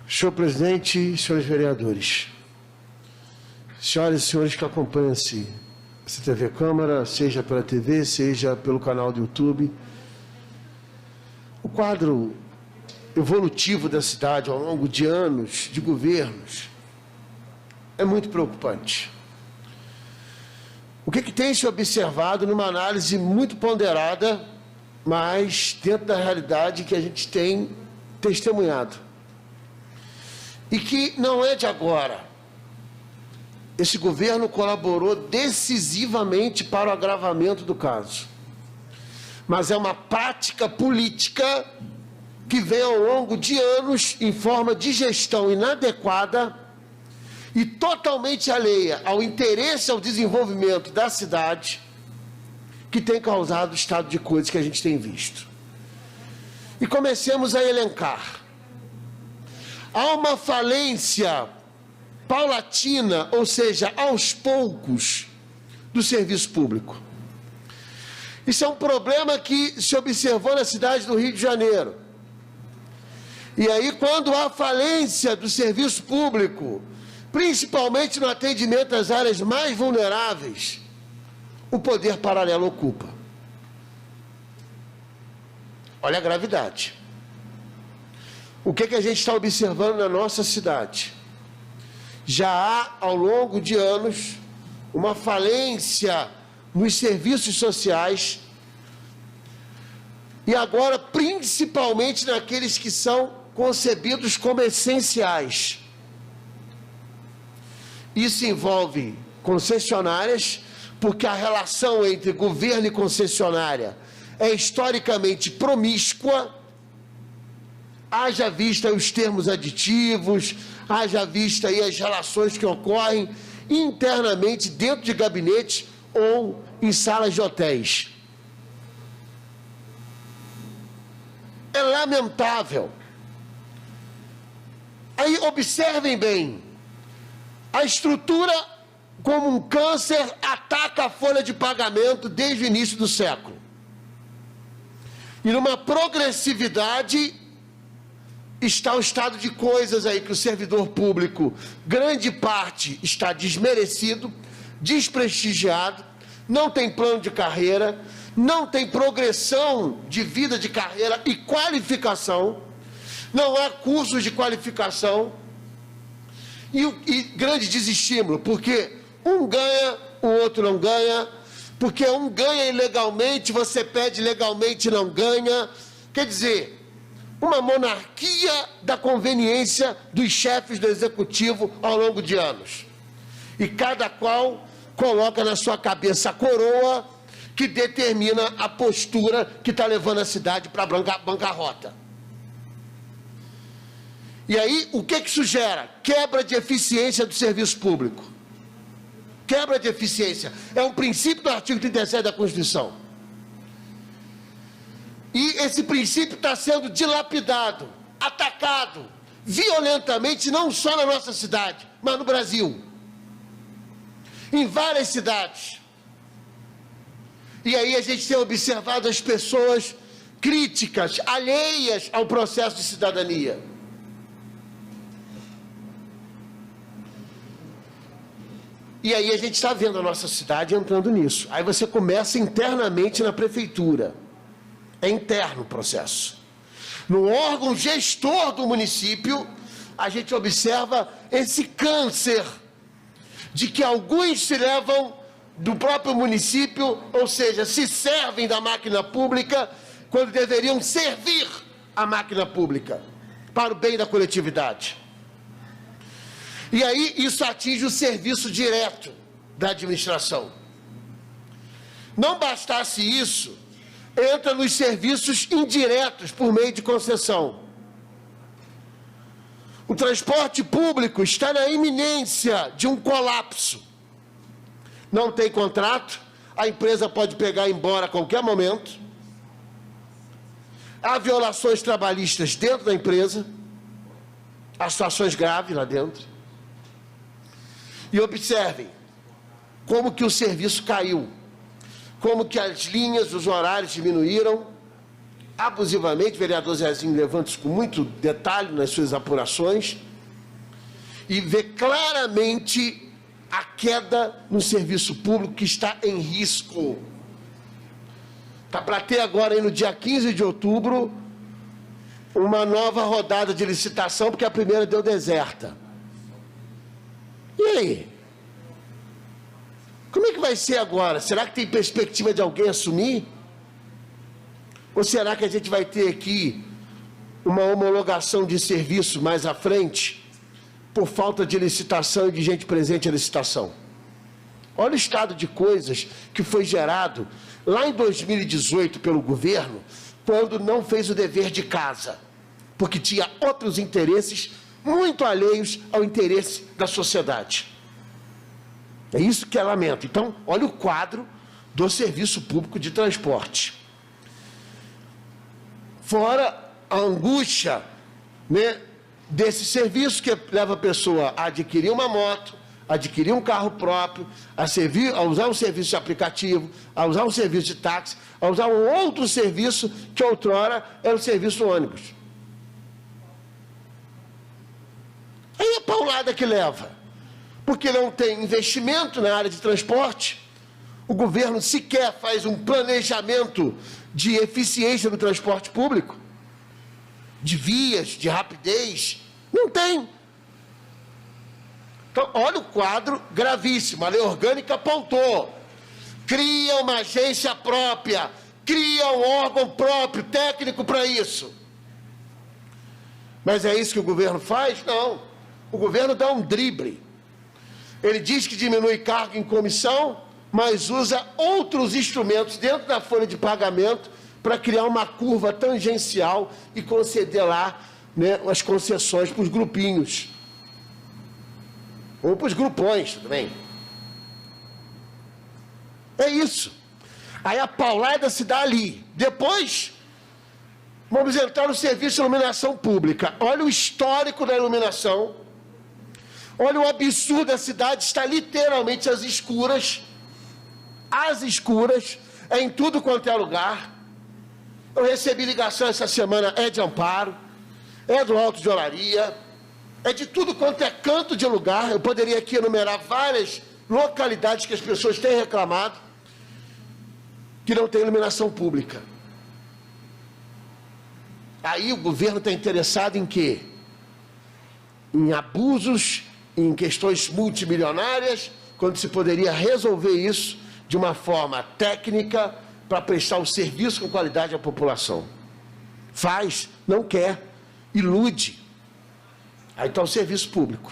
Senhor presidente, senhores vereadores, senhoras e senhores que acompanham essa TV Câmara, seja pela TV, seja pelo canal do YouTube, o quadro evolutivo da cidade ao longo de anos de governos é muito preocupante. O que tem se observado numa análise muito ponderada, mas dentro da realidade que a gente tem testemunhado, e que não é de agora. Esse governo colaborou decisivamente para o agravamento do caso, mas é uma prática política que vem ao longo de anos em forma de gestão inadequada e totalmente alheia ao interesse, ao desenvolvimento da cidade, que tem causado o estado de coisas que a gente tem visto. E comecemos a elencar. Há uma falência paulatina, ou seja, aos poucos, do serviço público. Isso é um problema que se observou na cidade do Rio de Janeiro. E aí, quando há falência do serviço público, principalmente no atendimento às áreas mais vulneráveis, o poder paralelo ocupa. Olha a gravidade. O que a gente está observando na nossa cidade? Já há, ao longo de anos, uma falência nos serviços sociais e agora, principalmente, naqueles que são concebidos como essenciais. Isso envolve concessionárias, porque a relação entre governo e concessionária é historicamente promíscua. Haja vista os termos aditivos, haja vista aí as relações que ocorrem internamente dentro de gabinetes ou em salas de hotéis. É lamentável. Aí observem bem, a estrutura como um câncer ataca a folha de pagamento desde o início do século. E numa progressividade está o estado de coisas aí que o servidor público, grande parte, está desmerecido, desprestigiado, não tem plano de carreira, não tem progressão de vida de carreira e qualificação, não há cursos de qualificação e grande desestímulo, porque um ganha, o outro não ganha, porque um ganha ilegalmente, você pede legalmente e não ganha. Quer dizer, uma monarquia da conveniência dos chefes do executivo ao longo de anos. E cada qual coloca na sua cabeça a coroa que determina a postura que está levando a cidade para a bancarrota. E aí, o que isso gera? Quebra de eficiência do serviço público. Quebra de eficiência. É um princípio do artigo 37 da Constituição. E esse princípio está sendo dilapidado, atacado, violentamente, não só na nossa cidade, mas no Brasil. Em várias cidades. E aí a gente tem observado as pessoas críticas, alheias ao processo de cidadania. E aí a gente está vendo a nossa cidade entrando nisso. Aí você começa internamente na prefeitura. É interno o processo. No órgão gestor do município, a gente observa esse câncer de que alguns se levam do próprio município, ou seja, se servem da máquina pública, quando deveriam servir a máquina pública, para o bem da coletividade. E aí isso atinge o serviço direto da administração. Não bastasse isso, entra nos serviços indiretos por meio de concessão. O transporte público está na iminência de um colapso. Não tem contrato, a empresa pode pegar e ir embora a qualquer momento. Há violações trabalhistas dentro da empresa, há situações graves lá dentro. E observem como que o serviço caiu, como que as linhas, os horários diminuíram abusivamente, o vereador Zezinho levanta isso com muito detalhe nas suas apurações, e vê claramente a queda no serviço público que está em risco. Está para ter agora, aí, no dia 15 de outubro, uma nova rodada de licitação, porque a primeira deu deserta. E aí? Como é que vai ser agora? Será que tem perspectiva de alguém assumir? Ou será que a gente vai ter aqui uma homologação de serviço mais à frente, por falta de licitação e de gente presente à licitação? Olha o estado de coisas que foi gerado lá em 2018 pelo governo, quando não fez o dever de casa, porque tinha outros interesses muito alheios ao interesse da sociedade. É isso que é lamento. Então, olha o quadro do serviço público de transporte. Fora a angústia, né, desse serviço que leva a pessoa a adquirir uma moto, a adquirir um carro próprio, a usar um serviço de aplicativo, a usar um serviço de táxi, a usar um outro serviço que outrora era o serviço ônibus. Aí a paulada que leva. Porque não tem investimento na área de transporte, o governo sequer faz um planejamento de eficiência do transporte público, de vias, de rapidez, não tem. Então, olha o quadro gravíssimo, a lei orgânica apontou, cria uma agência própria, cria um órgão próprio, técnico para isso. Mas é isso que o governo faz? Não, o governo dá um drible. Ele diz que diminui cargo em comissão, mas usa outros instrumentos dentro da folha de pagamento para criar uma curva tangencial e conceder lá, né, as concessões para os grupinhos. Ou para os grupões também. É isso. Aí a paulada se dá ali. Depois, vamos entrar no serviço de iluminação pública. Olha o histórico da iluminação. Olha o absurdo da cidade, está literalmente às escuras, é em tudo quanto é lugar. Eu recebi ligação essa semana, é de Amparo, é do Alto de Olaria, é de tudo quanto é canto de lugar. Eu poderia aqui enumerar várias localidades que as pessoas têm reclamado que não tem iluminação pública. Aí o governo está interessado em quê? Em abusos, em questões multimilionárias, quando se poderia resolver isso de uma forma técnica para prestar um serviço com qualidade à população. Faz, não quer, ilude. Aí está o serviço público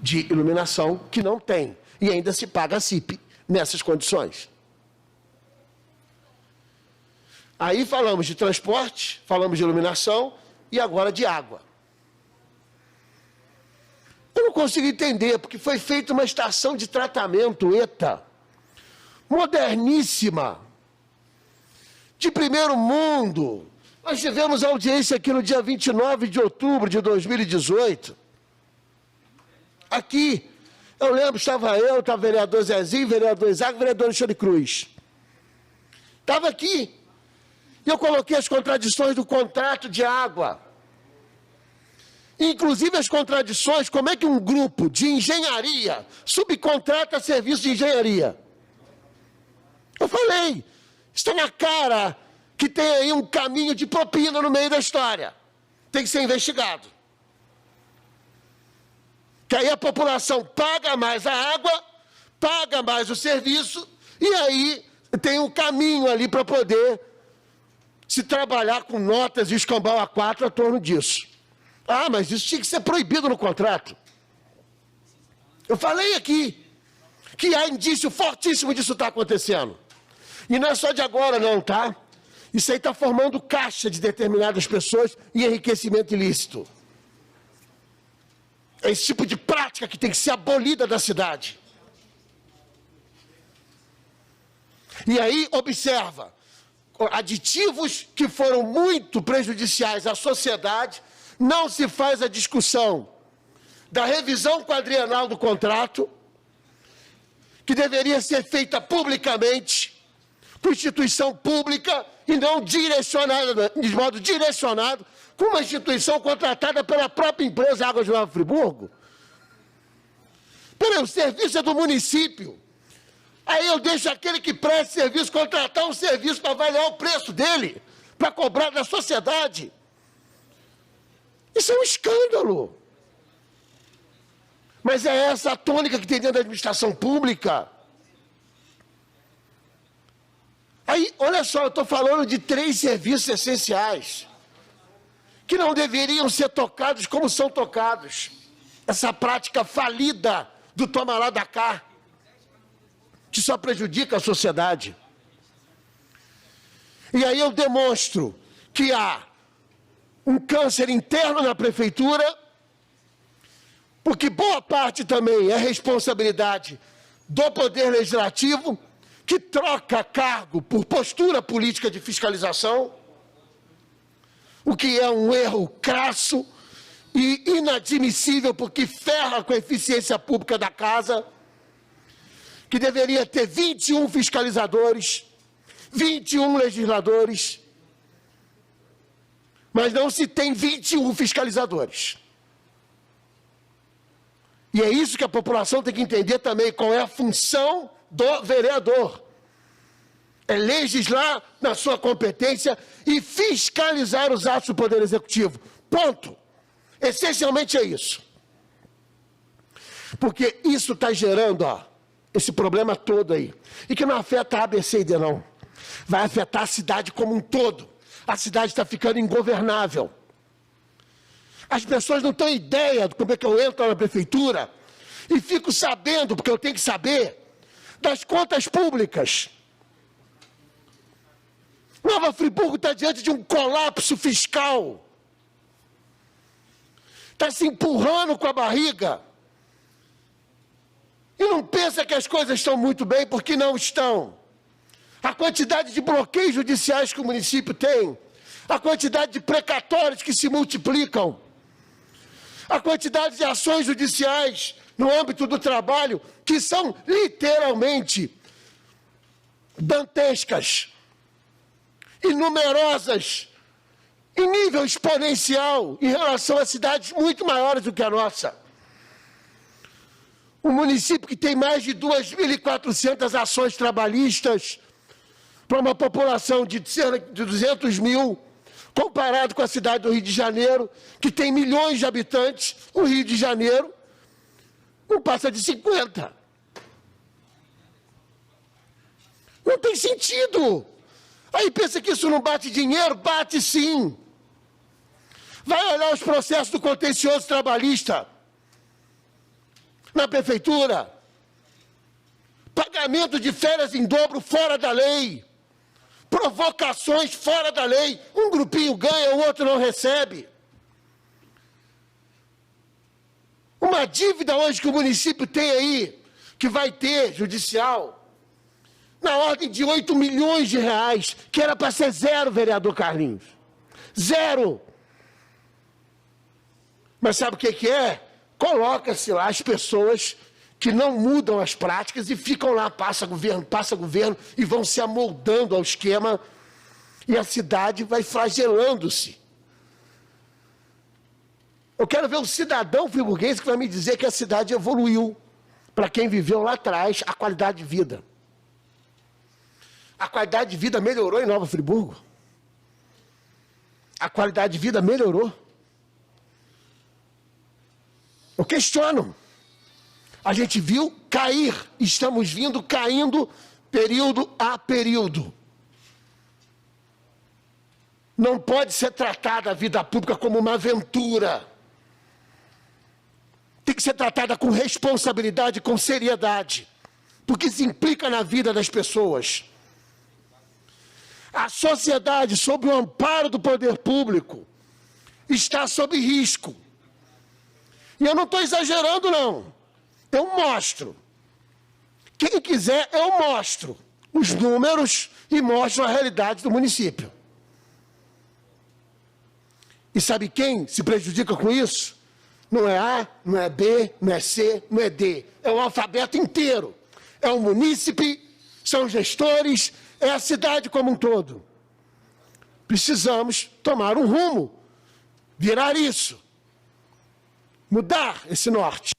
de iluminação que não tem e ainda se paga a CIP nessas condições. Aí falamos de transporte, falamos de iluminação e agora de água. Eu não consigo entender, porque foi feita uma estação de tratamento, ETA, moderníssima, de primeiro mundo. Nós tivemos audiência aqui no dia 29 de outubro de 2018. Aqui, eu lembro, estava o vereador Zezinho, vereador Isaac, vereador Alexandre Cruz. Estava aqui. E eu coloquei as contradições do contrato de água. Inclusive as contradições, como é que um grupo de engenharia subcontrata serviço de engenharia? Eu falei, está na cara que tem aí um caminho de propina no meio da história. Tem que ser investigado. Que aí a população paga mais a água, paga mais o serviço, e aí tem um caminho ali para poder se trabalhar com notas e escambau a 4 a torno disso. Ah, mas isso tinha que ser proibido no contrato. Eu falei aqui que há indício fortíssimo disso estar acontecendo. E não é só de agora não, tá? Isso aí está formando caixa de determinadas pessoas e enriquecimento ilícito. É esse tipo de prática que tem que ser abolida da cidade. E aí, observa, aditivos que foram muito prejudiciais à sociedade. Não se faz a discussão da revisão quadrienal do contrato, que deveria ser feita publicamente, com instituição pública, e não direcionada, de modo direcionado, com uma instituição contratada pela própria empresa Águas de Nova Friburgo. Peraí, o serviço é do município. Aí eu deixo aquele que presta serviço contratar um serviço para avaliar o preço dele, para cobrar da sociedade. Isso é um escândalo. Mas é essa a tônica que tem dentro da administração pública. Aí, olha só, eu estou falando de 3 serviços essenciais que não deveriam ser tocados como são tocados. Essa prática falida do toma lá da cá, que só prejudica a sociedade. E aí eu demonstro que há um câncer interno na prefeitura, porque boa parte também é responsabilidade do Poder Legislativo, que troca cargo por postura política de fiscalização, o que é um erro crasso e inadmissível, porque ferra com a eficiência pública da casa, que deveria ter 21 fiscalizadores, 21 legisladores, mas não se tem 21 fiscalizadores. E é isso que a população tem que entender também, qual é a função do vereador. É legislar na sua competência e fiscalizar os atos do Poder Executivo. Ponto. Essencialmente é isso. Porque isso está gerando, esse problema todo aí. E que não afeta a ABC e D, não. Vai afetar a cidade como um todo. A cidade está ficando ingovernável. As pessoas não têm ideia de como é que eu entro na prefeitura e fico sabendo, porque eu tenho que saber, das contas públicas. Nova Friburgo está diante de um colapso fiscal. Está se empurrando com a barriga. E não pensa que as coisas estão muito bem, porque não estão. A quantidade de bloqueios judiciais que o município tem, a quantidade de precatórios que se multiplicam, a quantidade de ações judiciais no âmbito do trabalho, que são literalmente dantescas e numerosas, em nível exponencial, em relação a cidades muito maiores do que a nossa. Um município que tem mais de 2.400 ações trabalhistas para uma população de cerca de 200 mil, comparado com a cidade do Rio de Janeiro, que tem milhões de habitantes, o Rio de Janeiro não passa de 50. Não tem sentido. Aí pensa que isso não bate dinheiro? Bate sim. Vai olhar os processos do contencioso trabalhista na prefeitura. Pagamento de férias em dobro fora da lei. Provocações fora da lei. Um grupinho ganha, o outro não recebe. Uma dívida hoje que o município tem aí, que vai ter, judicial, na ordem de 8 milhões de reais, que era para ser 0, vereador Carlinhos. 0. Mas sabe o que é? Coloca-se lá as pessoas que não mudam as práticas e ficam lá, passa governo, e vão se amoldando ao esquema, e a cidade vai flagelando-se. Eu quero ver um cidadão friburguense que vai me dizer que a cidade evoluiu. Para quem viveu lá atrás, a qualidade de vida. A qualidade de vida melhorou em Nova Friburgo. A qualidade de vida melhorou. Eu questiono. A gente viu cair, estamos vindo caindo período a período. Não pode ser tratada a vida pública como uma aventura. Tem que ser tratada com responsabilidade, com seriedade, porque se implica na vida das pessoas. A sociedade, sob o amparo do poder público, está sob risco. E eu não estou exagerando, não. Eu mostro. Quem quiser, eu mostro os números e mostro a realidade do município. E sabe quem se prejudica com isso? Não é A, não é B, não é C, não é D. É o alfabeto inteiro. É o munícipe, são os gestores, é a cidade como um todo. precisamos tomar um rumo, virar isso, mudar esse norte.